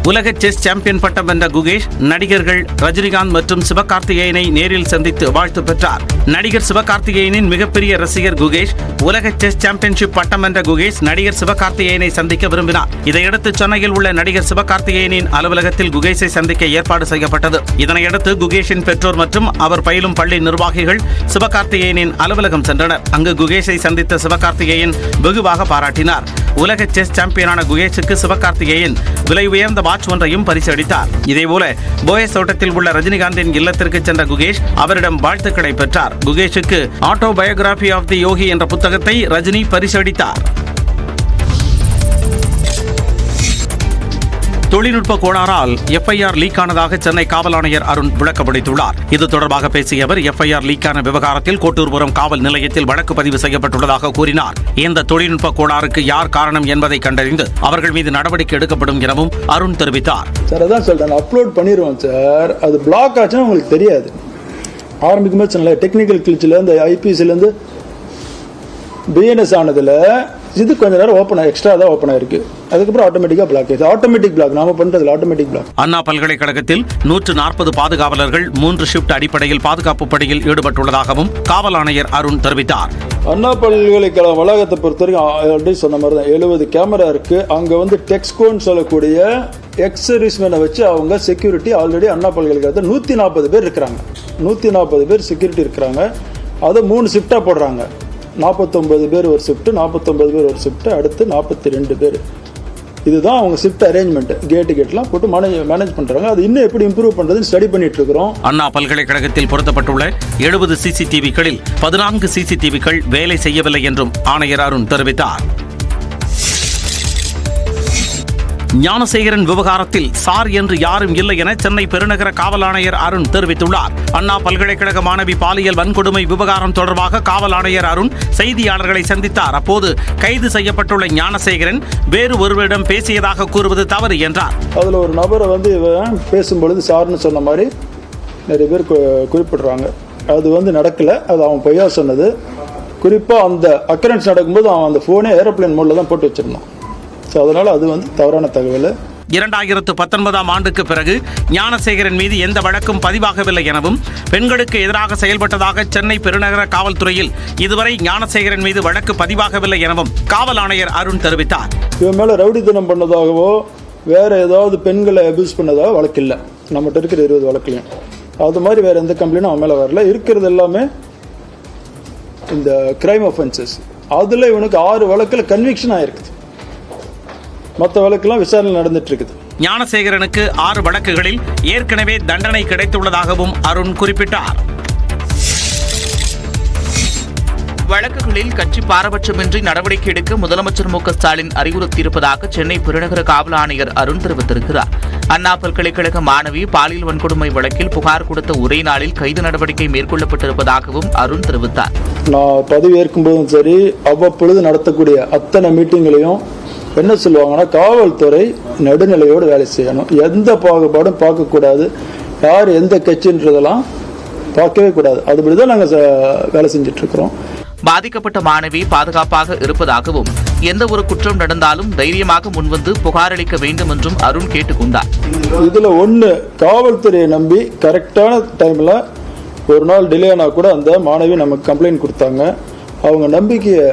உலக chess champion பட்டம் வென்ற குகேஷ் நடிகர்கள் ரஜினிகாந்த் மற்றும் சிவகார்த்திகேயனை நேரில் சந்தித்து வாழ்த்து பெற்றார். நடிகர் சிவகார்த்திகேயனின் மிகப்பெரிய ரசிகர் குகேஷ். உலக செஸ் சாம்பியன்ஷிப் பட்டம் வென்ற குகேஷ் நடிகர் சிவகார்த்திகேயனை சந்திக்க விரும்பினார். இதையடுத்து சென்னையில் உள்ள நடிகர் சிவகார்த்திகேயனின் அலுவலகத்தில் குகேஷை சந்திக்க ஏற்பாடு செய்யப்பட்டது. இதனையடுத்து குகேஷின் பெற்றோர் மற்றும் அவர் பயிலும் பள்ளி நிர்வாகிகள் சிவகார்த்திகேயனின் அலுவலகம் சென்றனர். அங்கு குகேஷை சந்தித்த சிவகார்த்திகேயன் வெகுவாக பாராட்டினார். உலக செஸ் சாம்பியனான குகேஷுக்கு சிவகார்த்திகேயன் விலை உயர்ந்த வாட்ச் ஒன்றையும் பரிசளித்தார். இதேபோல போயஸ் தோட்டத்தில் உள்ள ரஜினிகாந்தின் இல்லத்திற்கு சென்ற குகேஷ் அவரிடம் வாழ்த்துக்களை பெற்றார். குகேஷுக்கு ஆட்டோபயோகிராபி ஆஃப் தி யோகி என்ற புத்தகத்தை ரஜினி பரிசளித்தார். தொழில்நுட்ப கோளாறால் எஃப்ஐஆர் லீக் ஆனதாக சென்னை காவல் ஆணையர் அருண் விளக்கமளித்துள்ளார். இது தொடர்பாக பேசிய அவர் எஃப்ஐஆர் லீக்கான விவகாரத்தில் கோட்டூர்புரம் காவல் நிலையத்தில் வழக்கு பதிவு செய்யப்பட்டுள்ளதாக கூறினார். இந்த தொழில்நுட்ப கோளாறுக்கு யார் காரணம் என்பதை கண்டறிந்து அவர்கள் மீது நடவடிக்கை எடுக்கப்படும் எனவும் அருண் தெரிவித்தார். சார் அதான் சொல்றேன், அப்லோட் பண்ணிடுவோம் சார். அது பிளாக் ஆச்சுன்னா உங்களுக்கு தெரியாது. ஆரம்பிக்கும்போது சொன்னல டெக்னிக்கல் கிளிச்சில் இந்த ஐபிசிலேருந்து பிஎன்எஸ் ஆனதுல இது கொஞ்ச நேரம் ஓப்பன் எக்ஸ்ட்ரா தான் ஓப்பன் ஆயிருக்கு. அதுக்கப்புறம் ஆட்டோமேட்டிக்கா பிளாக் ஆயிடுச்சு. ஆட்டோமேட்டிக் பிளாக் நாம பண்றதுல ஆட்டோமேட்டிக் பிளாக். அண்ணா பல்கலைக்கழகத்தில் 140 பாதுகாவலர்கள் 3 ஷிப்ட் அடிப்படையில் பாதுகாப்பு பணியில் ஈடுபட்டுள்ளதாகவும் காவல் ஆணையர் அருண் தெரிவித்தார். அண்ணா பல்கலைக்கழக வளாகத்தை பொறுத்த வரைக்கும் ஆல்ரெடி சொன்ன மாதிரி தான் 70 கேமரா இருக்கு. அங்க வந்து டெக்ஸ்கோன்னு சொல்லக்கூடிய எக்ஸர்வீஸ்மேனை வச்சு அவங்க செக்யூரிட்டி ஆல்ரெடி அண்ணா பல்கலைக்கழகத்தில் 140 பேர் இருக்கிறாங்க. 140 பேர் செக்யூரிட்டி இருக்கிறாங்க. அதை 3 ஷிப்டா போடுறாங்க. 49 பேர் ஒரு ஷிஃப்ட், 49 பேர் ஒரு ஷிஃப்ட், அடுத்து 42 பேர். இதுதான் அவங்க ஷிஃப்ட் அரேஞ்ச்மெண்ட். கேட்லாம் போட்டு மேனேஜ் பண்றாங்க. அது இன்னும் எப்படி இம்ப்ரூவ் பண்றதுன்னு ஸ்டடி பண்ணிட்டு இருக்கிறோம். அண்ணா பல்கலைக்கழகத்தில் பொருத்தப்பட்டுள்ள 70 சிசிடிவிகளில் 14 சிசிடிவிகள் வேலை செய்யவில்லை என்றும் ஆணையர் அருண் தெரிவித்தார். ஞானசேகரன் விவகாரத்தில் சார் என்று யாரும் இல்லை என சென்னை பெருநகர காவல் ஆணையர் அருண் தெரிவித்துள்ளார். அண்ணா பல்கலைக்கழக மாணவி பாலியல் வன்கொடுமை விவகாரம் தொடர்பாக காவல் ஆணையர் அருண் செய்தியாளர்களை சந்தித்தார். அப்போது கைது செய்யப்பட்டுள்ள ஞானசேகரன் வேறு ஒருவரிடம் பேசியதாக கூறுவது தவறு என்றார். அதுல ஒரு நபரை வந்து பேசும்பொழுது சார்னு சொன்ன மாதிரி நிறைய பேர் குறிப்பிடுறாங்க. அது நடக்கல. அது அவன் பொய்யா சொன்னது. குறிப்பா அந்த அக்கரன்ஸ் நடக்கும்போது அவன் அந்த போனே ஏரோப்ளேன் மோட்ல தான் போட்டு வச்சிருந்தான். அதனால அது தவறான தகவல். 2019ஆம் ஆண்டுக்கு பிறகு ஞானசேகரன் மீது எந்த வழக்கும் பதிவாகவில்லை எனவும் பெண்களுக்கு எதிராக செயல்பட்டதாக சென்னை பெருநகர காவல்துறையில் இதுவரை ஞானசேகரன் மீது வழக்கு பதிவாகவில்லை எனவும் காவல் ஆணையர் அருண் தெரிவித்தார். இவன் மேல ரவுடித்தனம் பண்ணதாகவோ வேற ஏதாவது பெண்களை அபியூஸ் பண்ணதாக வழக்கு இல்லை. நம்மகிட்ட இருக்கிற 20 வழக்குலையும் அது மாதிரி வேற எந்த கம்ப்ளைண்டும் அவன் மேல வரல. இருக்கிறது எல்லாமே இந்த கிரைம் ஆஃபென்சஸ். அதுல இவனுக்கு 6 வழக்குல கன்விக்ஷன் ஆயிருக்குது. மற்ற வழக்கெல்லாம் விசாரணை நடந்துட்டு இருக்குது. ஞானசேகரனுக்கு 6 வழக்குகளில் ஏற்கனவே தண்டனை கிடைத்துள்ளதாகவும் அருண் குறிப்பிட்டார். வழக்குகளில் கட்சி பாரபட்சமின்றி நடவடிக்கை எடுக்க முதலமைச்சர் மு.க.ஸ்டாலின் அறிவுறுத்தியிருப்பதாக சென்னை பெருநகர காவல் ஆணையர் அருண் தெரிவித்திருக்கிறார். அண்ணா பல்கலைக்கழக மாணவி பாலியல் வன்கொடுமை வழக்கில் புகார் கொடுத்த ஒரே நாளில் கைது நடவடிக்கை மேற்கொள்ளப்பட்டிருப்பதாகவும் அருண் தெரிவித்தார். நான் பதவியேற்கும் போதும் சரி, அவ்வப்பொழுது நடத்தக்கூடிய அத்தனை மீட்டிங்களையும் என்ன சொல்லுவாங்கன்னா, காவல்துறை நடுநிலையோடு வேலை செய்யணும். எந்த பாகுபாடும் பார்க்கக்கூடாது. யார் எந்த கட்சின்றதெல்லாம் பார்க்கவே கூடாது. அதுபடிதான் நாங்கள் வேலை செஞ்சுட்டு இருக்கிறோம். பாதிக்கப்பட்ட மாணவி பாதுகாப்பாக இருப்பதாகவும் எந்த ஒரு குற்றம் நடந்தாலும் தைரியமாக முன்வந்து புகார் அளிக்க வேண்டும் என்றும் அருண் கேட்டுக்கொண்டார். இதுல ஒண்ணு, காவல்துறையை நம்பி கரெக்டான டைம்ல ஒரு நாள் டிலே ஆனா கூட அந்த மாணவி நமக்கு கம்ப்ளைண்ட் கொடுத்தாங்க. அவங்க நம்பிக்கையை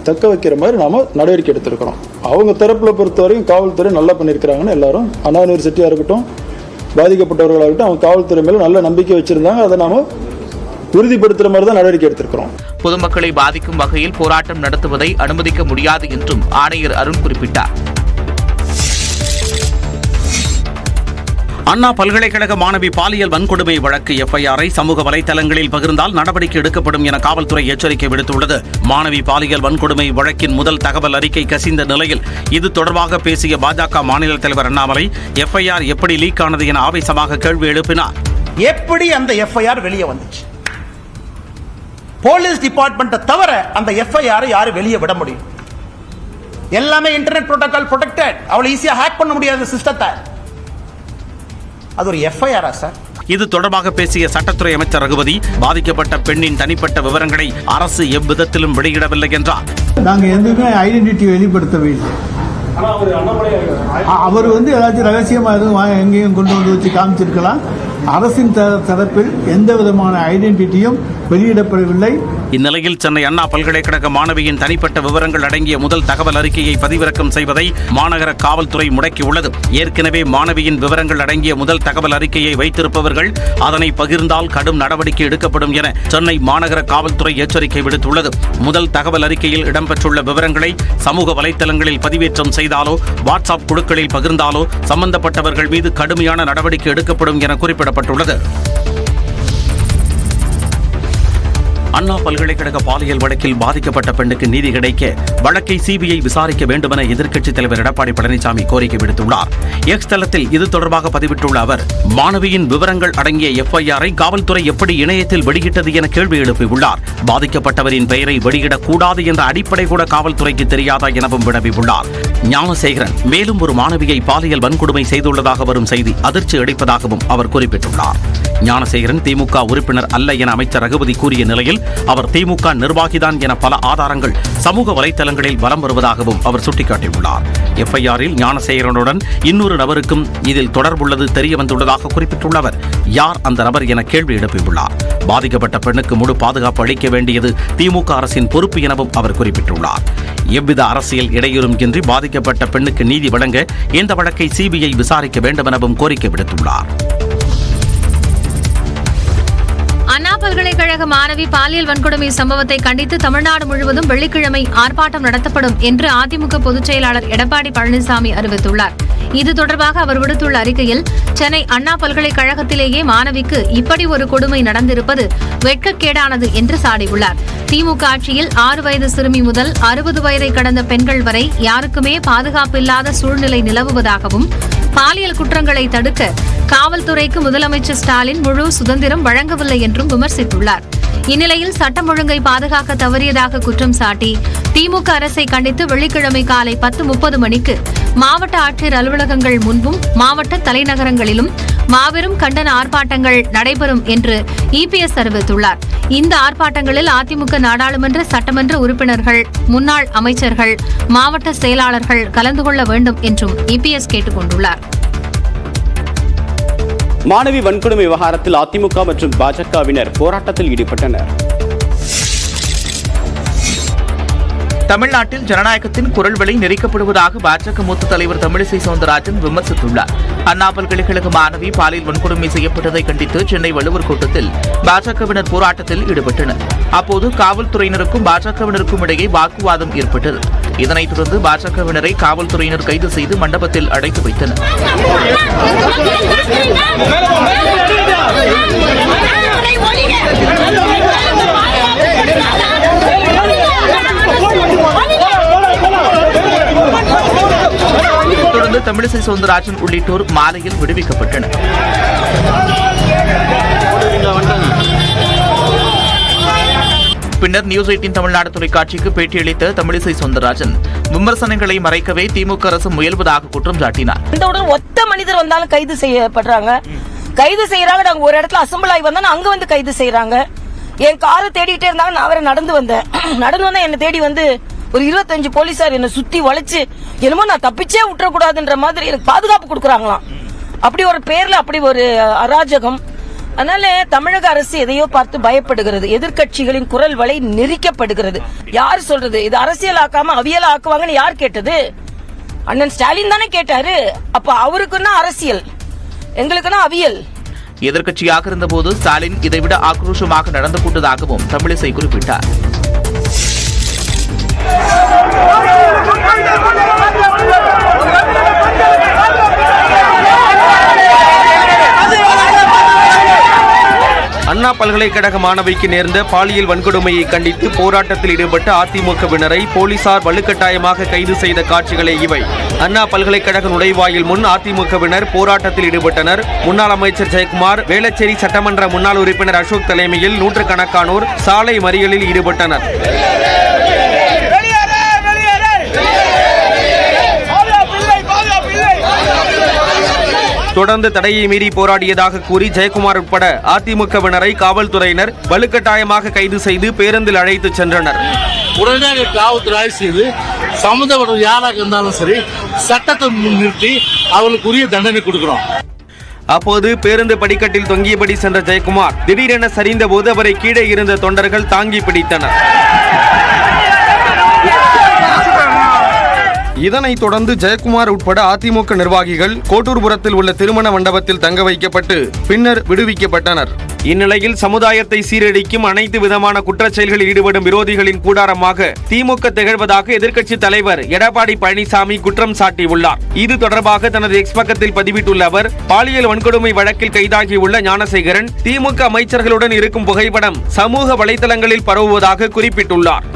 தக்க வைக்கிற மாதிரி நாம நடவடிக்கை எடுத்திருக்கிறோம். அவங்க தரப்புல பொறுத்த வரைக்கும் காவல்துறை நல்லா பண்ணியிருக்கிறாங்கன்னு எல்லாரும், அண்ணா யூனிவர்சிட்டியா இருக்கட்டும், பாதிக்கப்பட்டவர்களாகட்டும், அவங்க காவல்துறை மேல நல்ல நம்பிக்கை வச்சிருந்தாங்க. அதை நாம உறுதிப்படுத்துற மாதிரி தான் நடவடிக்கை எடுத்திருக்கிறோம். பொதுமக்களை பாதிக்கும் வகையில் போராட்டம் நடத்துவதை அனுமதிக்க முடியாது என்றும் ஆணையர் அருண் குறிப்பிட்டார். அண்ணா பல்கலைக்கழக மாணவி பாலியல் வன்கொடுமை வழக்கு எஃப்ஐஆரை சமூக வலைதளங்களில் பகிர்ந்தால் நடவடிக்கை எடுக்கப்படும் என காவல்துறை எச்சரிக்கை விடுத்துள்ளது. மாணவி பாலியல் வன்கொடுமை வழக்கின் முதல் தகவல் அறிக்கை கசிந்த நிலையில் இது தொடர்பாக பேசிய பாஜக மாநில தலைவர் அண்ணாமலை எஃப்ஐஆர் எப்படி லீக் ஆனது என ஆவேசமாக கேள்வி எழுப்பினார். எப்படி அந்த எஃப்ஐஆர் வெளியே வந்துச்சு? போலீஸ் டிபார்ட்மெண்ட்டை தவிர அந்த எஃப்ஐஆரை யாரு வெளியே விட முடியும்? எல்லாமே இன்டர்நெட் புரோட்டோகால் ப்ரொடெக்டட். அவ்வளவு ஈஸியா ஹேக் பண்ண முடியாத சிஸ்டத்தை. அது ஒரு எஃப்ஐஆரா சார்? இது தொடர்பாக பேசிய சட்டத்துறை அமைச்சர் ரகுபதி பாதிக்கப்பட்ட பெண்ணின் தனிப்பட்ட விவரங்களை அரசு எவ்விதத்திலும் வெளியிடவில்லை என்றார். நாங்கள் எதுவுமே ஐடென்டிட்டி வெளிப்படுத்தவில்லை. அவர் வந்து ஏதாச்சும் ரகசியமா எதுவும் எங்கேயும் கொண்டு வந்து வச்சு காமிச்சிருக்கலாம். அரசின் தரப்பில் எந்த விதமான ஐடென்டிட்டியும் வெளியிடப்படவில்லை. இந்நிலையில் சென்னை அண்ணா பல்கலைக்கழக மாணவியின் தனிப்பட்ட விவரங்கள் அடங்கிய முதல் தகவல் அறிக்கையை பதிவிறக்கம் செய்வதை மாநகர காவல்துறை முடக்கியுள்ளது. ஏற்கனவே மாணவியின் விவரங்கள் அடங்கிய முதல் தகவல் அறிக்கையை வைத்திருப்பவர்கள் அதனை பகிர்ந்தால் கடும் நடவடிக்கை எடுக்கப்படும் என சென்னை மாநகர காவல்துறை எச்சரிக்கை விடுத்துள்ளது. முதல் தகவல் அறிக்கையில் இடம்பெற்றுள்ள விவரங்களை சமூக வலைதளங்களில் பதிவேற்றம் செய்தாலோ வாட்ஸ்அப் குழுக்களில் பகிர்ந்தாலோ சம்பந்தப்பட்டவர்கள் மீது கடுமையான நடவடிக்கை எடுக்கப்படும் என குறிப்பிடப்பட்டுள்ளது. அண்ணா பல்கலைக்கழக பாலியல் வழக்கில் பாதிக்கப்பட்ட பெண்ணுக்கு நீதி கிடைக்க வழக்கை சிபிஐ விசாரிக்க வேண்டுமென எதிர்க்கட்சித் தலைவர் எடப்பாடி பழனிசாமி கோரிக்கை விடுத்துள்ளார். எக்ஸ் தளத்தில் இது தொடர்பாக பதிவிட்டுள்ள அவர், மாணவியின் விவரங்கள் அடங்கிய எஃப்ஐஆரை காவல்துறை எப்படி இணையத்தில் வெளியிட்டது என கேள்வி எழுப்பியுள்ளார். பாதிக்கப்பட்டவரின் பெயரை வெளியிடக்கூடாது என்ற அடிப்படை கூட காவல்துறைக்கு தெரியாதா எனவும் வினவியுள்ளார். ஞானசேகரன் மேலும் ஒரு மாணவியை பாலியல் வன்கொடுமை செய்துள்ளதாக வரும் செய்தி அதிர்ச்சி அளிப்பதாகவும் அவர் குறிப்பிட்டுள்ளார். ஞானசேகரன் திமுக உறுப்பினர் அல்ல என அமைச்சர் ரகுபதி கூறிய நிலையில் அவர் திமுக நிர்வாகிதான் என பல ஆதாரங்கள் சமூக வலைதளங்களில் வலம் வருவதாகவும் அவர் சுட்டிக்காட்டியுள்ளார். எஃப்ஐஆரில் ஞானசேகரனுடன் இன்னொரு நபருக்கும் இதில் தொடர்புள்ளது தெரியவந்துள்ளதாக குறிப்பிட்டுள்ள அவர், யார் அந்த நபர் என கேள்வி எழுப்பியுள்ளார். பாதிக்கப்பட்ட பெண்ணுக்கு முழு பாதுகாப்பு அளிக்க வேண்டியது திமுக அரசின் பொறுப்பு எனவும் அவர் குறிப்பிட்டுள்ளார். எவ்வித அரசியல் இடையூறும் இன்றி பாதிக்கப்பட்ட பெண்ணுக்கு நீதி வழங்க இந்த வழக்கை சிபிஐ விசாரிக்க வேண்டும் எனவும் கோரிக்கை விடுத்துள்ளார். அண்ணா பல்கலைக்கழக மாணவி பாலியல் வன்கொடுமை சம்பவத்தை கண்டித்து தமிழ்நாடு முழுவதும் வெள்ளிக்கிழமை ஆர்ப்பாட்டம் நடத்தப்படும் என்று அதிமுக பொதுச் செயலாளர் எடப்பாடி பழனிசாமி அறிவித்துள்ளார். இது தொடர்பாக அவர் விடுத்துள்ள அறிக்கையில், சென்னை அண்ணா பல்கலைக்கழகத்திலேயே மாணவிக்கு இப்படி ஒரு கொடுமை நடந்திருப்பது வெட்கக்கேடானது என்று சாடியுள்ளார். திமுக ஆட்சியில் 6 வயது சிறுமி முதல் 60 வயதை கடந்த பெண்கள் வரை யாருக்குமே பாதுகாப்பில்லாத சூழ்நிலை நிலவுவதாகவும், பாலியல் குற்றங்களை தடுக்க காவல்துறைக்கு முதலமைச்சர் ஸ்டாலின் முழு சுதந்திரம் வழங்கவில்லை என்றும் விமர்சித்துள்ளார். இந்நிலையில் சட்டம் ஒழுங்கை பாதுகாக்க தவறியதாக குற்றம் சாட்டி திமுக அரசை கண்டித்து வெள்ளிக்கிழமை காலை 10:30 மணிக்கு மாவட்ட ஆட்சியர் அலுவலகங்கள் முன்பும் மாவட்ட தலைநகரங்களிலும் மாபெரும் கண்டன ஆர்ப்பாட்டங்கள் நடைபெறும் என்று இபிஎஸ் அறிவித்துள்ளார். இந்த ஆர்ப்பாட்டங்களில் அதிமுக நாடாளுமன்ற சட்டமன்ற உறுப்பினர்கள், முன்னாள் அமைச்சர்கள், மாவட்ட செயலாளர்கள் கலந்து கொள்ள வேண்டும் என்றும் இபிஎஸ் கேட்டுக் கொண்டுள்ளார். மாணவி வன்கொடுமை விவகாரத்தில் அதிமுக மற்றும் பாஜகவினர் போராட்டத்தில் ஈடுபட்டனர். தமிழ்நாட்டில் ஜனநாயகத்தின் குரல் வழி நெறிக்கப்படுவதாக பாஜக மூத்த தலைவர் தமிழிசை சவுந்தரராஜன் விமர்சித்துள்ளார். அண்ணா பல்கலைக்கழக மாணவி பாலியல் வன்கொடுமை செய்யப்பட்டதை கண்டித்து சென்னை வள்ளுவர் கோட்டத்தில் பாஜகவினர் போராட்டத்தில் ஈடுபட்டனர். அப்போது காவல்துறையினருக்கும் பாஜகவினருக்கும் இடையே வாக்குவாதம் ஏற்பட்டது. இதனைத் தொடர்ந்து பாஜகவினரை காவல்துறையினர் கைது செய்து மண்டபத்தில் அடைத்து வைத்தனர். தொடர்ந்து தமிழிசை சவுந்தரராஜன் உள்ளிட்டோர் மாலையில் விடுவிக்கப்பட்டனர். பின்னர் நியூஸ் 18 தமிழ்நாடு தொலைக்காட்சிக்கு பேட்டியளித்த தமிழிசை சவுந்தரராஜன் விமர்சனங்களை மறைக்கவே திமுக அரசு முயல்வதாக குற்றம் சாட்டினார். ஒத்த மனிதர் வந்தாலும் கைது செய்யப்படுறாங்க, கைது செய்யறாங்க. நாங்க ஒரு இடத்துல அசம்பிள் ஆகி வந்தா அங்க வந்து கைது செய்யறாங்க. என் காரை தேடிட்டே இருந்தாங்க. நான் வேற நடந்து வந்தேன். என்னை தேடி வந்து ஒரு 25 போலீசார் என்னை சுத்தி வளைச்சு என்னமோ நான் தப்பிச்சே விட்டுறக்கூடாதுன்ற மாதிரி எனக்கு பாதுகாப்பு கொடுக்குறாங்களாம். அப்படி ஒரு பேர்ல அப்படி ஒரு அராஜகம். அதனால தமிழக அரசு எதையோ பார்த்து பயப்படுகிறது. எதிர்க்கட்சிகளின் குரல் வலை நெரிக்கப்படுகிறது. யார் சொல்றது? இது அரசியல் ஆக்காம அவியல் ஆக்குவாங்கன்னு யார் கேட்டது? அண்ணன் ஸ்டாலின் தானே கேட்டாரு. அப்ப அவருக்குன்னா அரசியல், எங்களுக்குன்னா அவியல். எதிர்க்கட்சியாக இருந்தபோது ஸ்டாலின் இதைவிட ஆக்ரோஷமாக நடந்து கொண்டதாகவும் தமிழிசை குறிப்பிட்டார். அண்ணா பல்கலைக்கழக மாணவிக்கு நேர்ந்த பாலியல் வன்கொடுமையை கண்டித்து போராட்டத்தில் ஈடுபட்ட அதிமுகவினரை போலீசார் வலுக்கட்டாயமாக கைது செய்த காட்சிகளே இவை. அண்ணா பல்கலைக்கழக நுழைவாயில் முன் அதிமுகவினர் போராட்டத்தில் ஈடுபட்டனர். முன்னாள் அமைச்சர் ஜெயக்குமார், வேளச்சேரி சட்டமன்ற முன்னாள் உறுப்பினர் அசோக் தலைமையில் நூற்றுக்கணக்கானோர் சாலை மறியலில் ஈடுபட்டனர். தொடர்ந்து தடையை மீறி போராடியதாக கூறி ஜெயக்குமார் உட்பட அதிமுகவினரை காவல்துறையினர் வலுக்கட்டாயமாக கைது செய்து பேருந்தில் அழைத்துச் சென்றனர். உடனடியாக காவல்துறை ஆய்வு செய்து சம்மந்தப்பட்ட யாராக இருந்தாலும் சரி சட்டத்தை முன்னிறுத்தி அவர்களுக்கு உரிய தண்டனை கொடுக்கிறோம். அப்போது பேருந்து படிக்கட்டில் தொங்கியபடி சென்ற ஜெயக்குமார் திடீரென சரிந்த போது அவரை கீழே இருந்த தொண்டர்கள் தாங்கி பிடித்தனர். இதனைத் தொடர்ந்து ஜெயக்குமார் உட்பட அதிமுக நிர்வாகிகள் கோட்டூர்புரத்தில் உள்ள திருமண மண்டபத்தில் தங்க வைக்கப்பட்டு பின்னர் விடுவிக்கப்பட்டனர். இந்நிலையில் சமுதாயத்தை சீரழிக்கும் அனைத்து விதமான குற்றச்செயல்களில் ஈடுபடும் விரோதிகளின் கூடாரமாக திமுக திகழ்வதாக எதிர்க்கட்சித் தலைவர் எடப்பாடி பழனிசாமி குற்றம் சாட்டியுள்ளார். இது தொடர்பாக தனது எக்ஸ் பக்கத்தில் பதிவிட்டுள்ள அவர், பாலியல் வன்கொடுமை வழக்கில் கைதாகியுள்ள ஞானசேகரன் திமுக அமைச்சர்களுடன் இருக்கும் புகைப்படம் சமூக வலைதளங்களில் பரவுவதாக குறிப்பிட்டுள்ளார்.